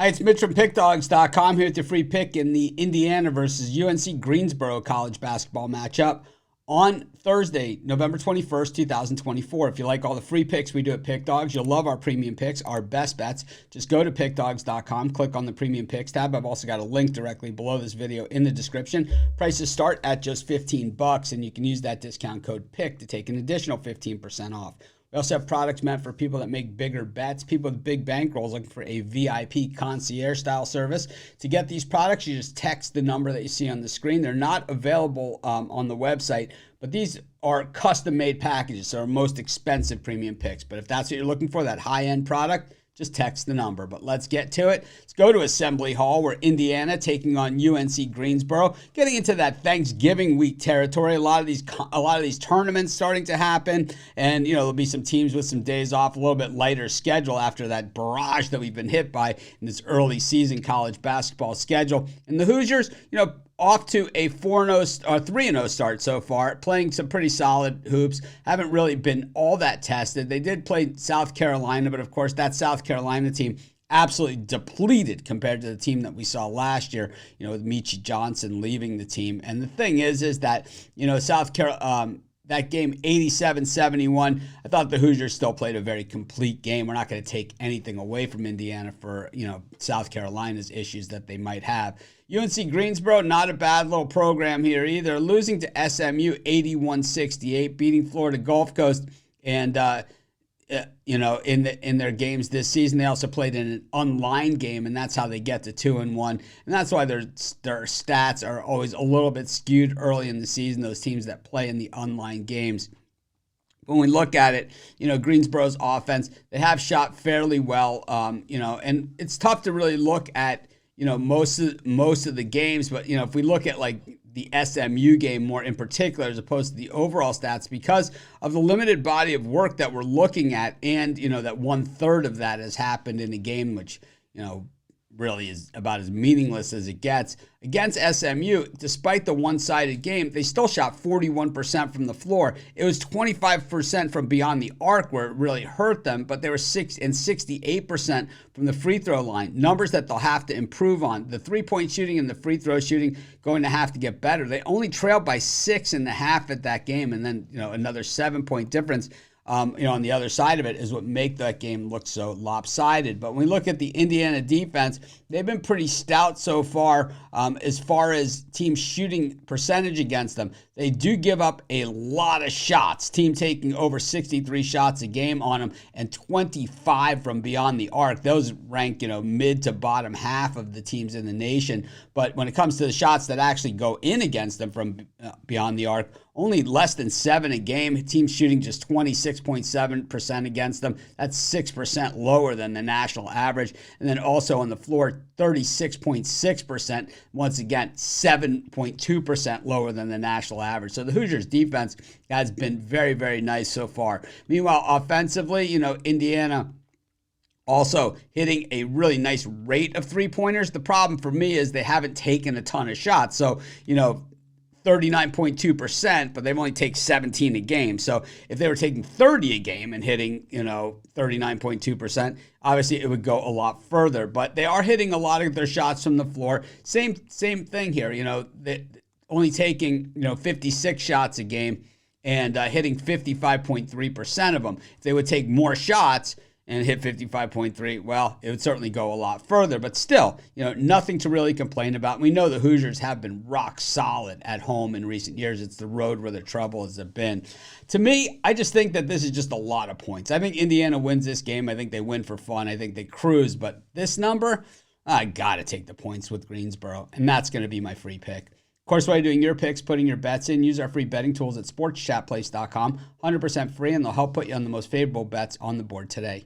Hi, it's Mitch from Pickdawgz.com here with your free pick in the Indiana versus UNC Greensboro college basketball matchup on Thursday, November 21st, 2024. If you like all the free picks we do at Pickdawgz, you'll love our premium picks, our best bets. Just go to Pickdawgz.com, click on the premium picks tab. I've also got a link directly below this video in the description. Prices start at just $15, and you can use that discount code PICK to take an additional 15% off. We also have products meant for people that make bigger bets, people with big bankrolls looking for a VIP concierge style service. To get these products, you just text the number that you see on the screen. They're not available on the website, but these are custom made packages, so our most expensive premium picks. But if that's what you're looking for, that high-end product, just text the number. But let's get to it. Let's go to Assembly Hall, where Indiana taking on UNC Greensboro, getting into that Thanksgiving week territory. A lot of these tournaments starting to happen, and there'll be some teams with some days off, a little bit lighter schedule after that barrage that we've been hit by in this early season college basketball schedule. And the Hoosiers, off to a 3-0 start so far, playing some pretty solid hoops. Haven't really been all that tested. They did play South Carolina, but of course that South Carolina team absolutely depleted compared to the team that we saw last year, with Mitch Johnson leaving the team. And the thing is that, South Carolina, that game 87-71, I thought the Hoosiers still played a very complete game. We're not going to take anything away from Indiana for, South Carolina's issues that they might have. UNC Greensboro, not a bad little program here either. Losing to SMU 81-68, beating Florida Gulf Coast, and in their games this season, they also played in an online game, and that's how they get to 2-1. And that's why their stats are always a little bit skewed early in the season, those teams that play in the online games. When we look at it, Greensboro's offense, they have shot fairly well, and it's tough to really look at, most of the games. But, if we look at the SMU game more in particular, as opposed to the overall stats, because of the limited body of work that we're looking at, and, that 1/3 of that has happened in a game, which, really is about as meaningless as it gets. Against SMU, despite the one-sided game, they still shot 41% from the floor. It was 25% from beyond the arc where it really hurt them, but they were 68% from the free throw line. Numbers that they'll have to improve on. The three-point shooting and the free throw shooting going to have to get better. They only trailed by 6.5 at that game, and then another 7-point difference. On the other side of it is what make that game look so lopsided. But when we look at the Indiana defense, they've been pretty stout so far as team shooting percentage against them. They do give up a lot of shots. Team taking over 63 shots a game on them, and 25 from beyond the arc. Those rank, mid to bottom half of the teams in the nation. But when it comes to the shots that actually go in against them from beyond the arc, only less than 7 a game. Team shooting just 26.7% against them. That's 6% lower than the national average. And then also on the floor, 36.6%. Once again, 7.2% lower than the national average. So the Hoosiers defense has been very, very nice so far. Meanwhile, offensively, Indiana also hitting a really nice rate of three-pointers. The problem for me is they haven't taken a ton of shots. So, 39.2%, but they've only taken 17 a game. So if they were taking 30 a game and hitting, 39.2%, obviously it would go a lot further. But they are hitting a lot of their shots from the floor. Same thing here. They only taking 56 shots a game and hitting 55.3% of them. If they would take more shots and hit 55.3, well, it would certainly go a lot further. But still, nothing to really complain about. We know the Hoosiers have been rock solid at home in recent years. It's the road where the trouble has been. To me, I just think that this is just a lot of points. I think Indiana wins this game. I think they win for fun. I think they cruise. But this number, I got to take the points with Greensboro, and that's going to be my free pick. Of course, while you're doing your picks, putting your bets in, use our free betting tools at sportschatplace.com. 100% free, and they'll help put you on the most favorable bets on the board today.